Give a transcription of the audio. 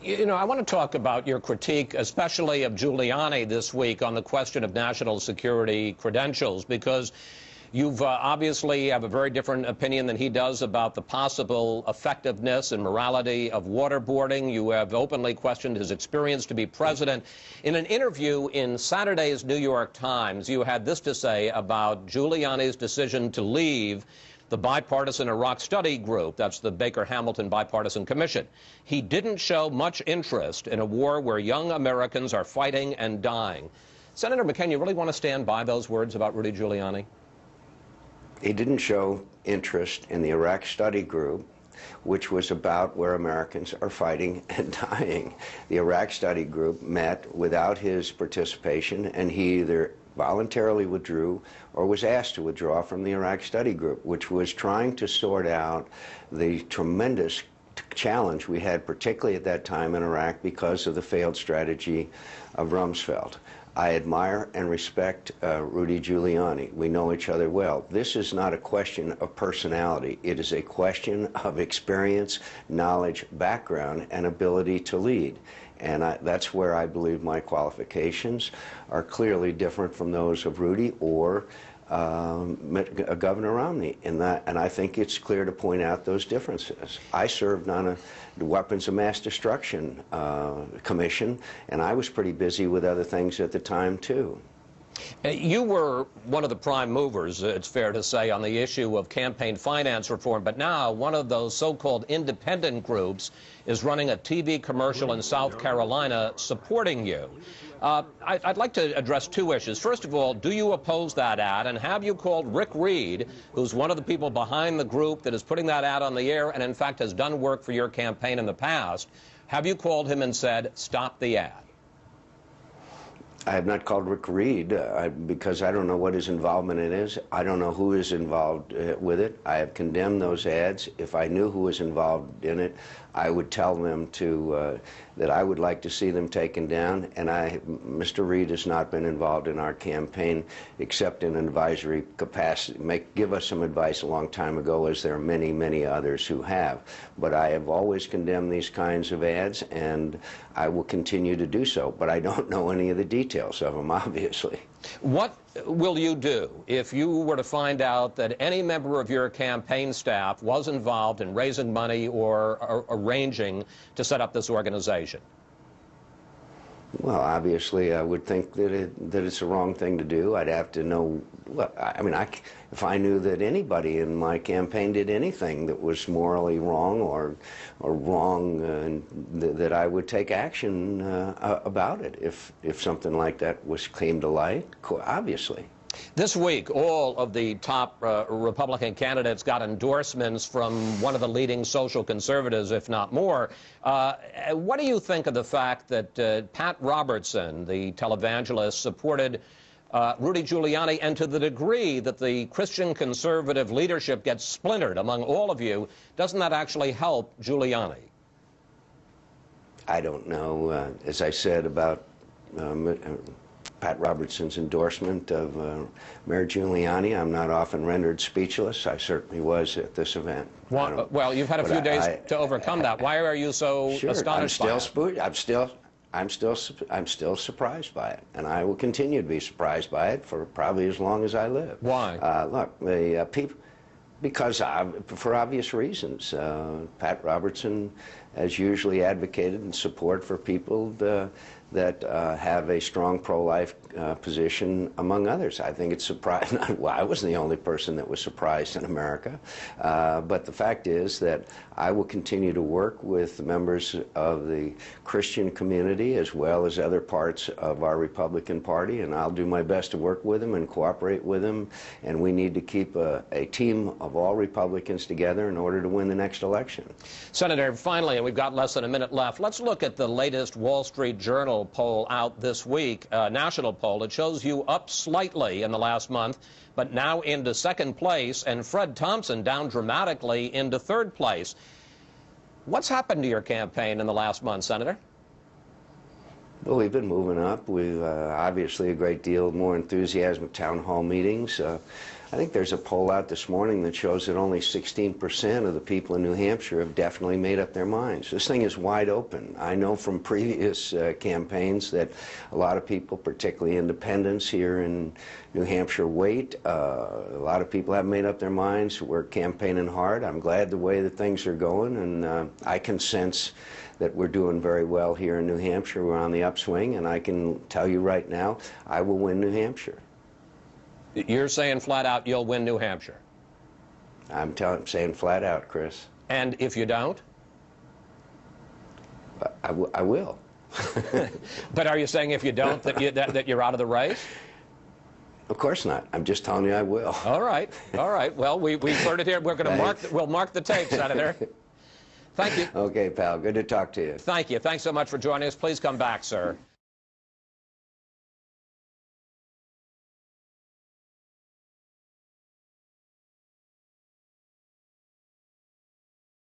You know, I want to talk about your critique, especially of Giuliani this week on the question of national security credentials, because you've obviously have a very different opinion than he does about the possible effectiveness and morality of waterboarding. You have openly questioned his experience to be president. In an interview in Saturday's New York Times, you had this to say about Giuliani's decision to leave the bipartisan Iraq study group. That's the Baker-Hamilton Bipartisan Commission. He didn't show much interest in a war where young Americans are fighting and dying. Senator McCain, you really want to stand by those words about Rudy Giuliani? He didn't show interest in the Iraq study group, which was about where Americans are fighting and dying. The Iraq study group met without his participation, and he either voluntarily withdrew or was asked to withdraw from the Iraq study group, which was trying to sort out the tremendous challenge we had, particularly at that time in Iraq, because of the failed strategy of Rumsfeld. I admire and respect Rudy Giuliani. We know each other well. This is not a question of personality. It is a question of experience, knowledge, background, and ability to lead. And that's where I believe my qualifications are clearly different from those of Rudy or Governor Romney. And I think it's clear to point out those differences. I served on the Weapons of Mass Destruction Commission, and I was pretty busy with other things at the time, too. You were one of the prime movers, it's fair to say, on the issue of campaign finance reform, but now one of those so-called independent groups is running a TV commercial in South Carolina supporting you. I'd like to address two issues. First of all, do you oppose that ad, and have you called Rick Reed, who's one of the people behind the group that is putting that ad on the air and in fact has done work for your campaign in the past, have you called him and said, stop the ad? I have not called Rick Reed because I don't know what his involvement in is. I don't know who is involved with it. I have condemned those ads. If I knew who was involved in it, I would tell them that I would like to see them taken down. And Mr. Reed has not been involved in our campaign except in an advisory capacity. Give us some advice a long time ago, as there are many, many others who have. But I have always condemned these kinds of ads, and I will continue to do so. But I don't know any of the details of them, obviously. What will you do if you were to find out that any member of your campaign staff was involved in raising money or arranging to set up this organization? Well, obviously, I would think that it's a wrong thing to do. I'd have to know. Well, I mean, if I knew that anybody in my campaign did anything that was morally wrong or wrong, that I would take action about it if something like that came to light. Obviously. This week, all of the top Republican candidates got endorsements from one of the leading social conservatives, if not more. What do you think of the fact that Pat Robertson, the televangelist, supported Rudy Giuliani, and to the degree that the Christian conservative leadership gets splintered among all of you, doesn't that actually help Giuliani? I don't know. As I said about Pat Robertson's endorsement of Mayor Giuliani, I'm not often rendered speechless. I certainly was at this event. Well, you've had a few days to overcome that. Why are you so astonished by it? I'm still surprised by it, and I will continue to be surprised by it for probably as long as I live. Why? Look, the people, because for obvious reasons. Pat Robertson has usually advocated and support for people that have a strong pro-life position, among others. I think it's surprising. Well, I wasn't the only person that was surprised in America, but the fact is that I will continue to work with members of the Christian community as well as other parts of our Republican Party, and I'll do my best to work with them and cooperate with them, and we need to keep a team of all Republicans together in order to win the next election. Senator, finally, and we've got less than a minute left, let's look at the latest Wall Street Journal poll out this week, national poll. It shows you up slightly in the last month, but now into second place, and Fred Thompson down dramatically into third place. What's happened to your campaign in the last month, Senator? Well, we've been moving up. We've obviously a great deal more enthusiasm at town hall meetings. I think there's a poll out this morning that shows that only 16% of the people in New Hampshire have definitely made up their minds. This thing is wide open. I know from previous campaigns that a lot of people, particularly independents here in New Hampshire, wait. A lot of people haven't made up their minds. We're campaigning hard. I'm glad the way that things are going, and I can sense that we're doing very well here in New Hampshire. We're on the upswing, and I can tell you right now, I will win New Hampshire. You're saying flat out you'll win New Hampshire? I'm saying flat out, Chris. And if you don't? I will. But are you saying if you don't that you're out of the race? Of course not. I'm just telling you I will. All right. All right. Well, we've heard it here. We're going to we'll mark the tape, Senator. Thank you. Okay, pal. Good to talk to you. Thank you. Thanks so much for joining us. Please come back, sir.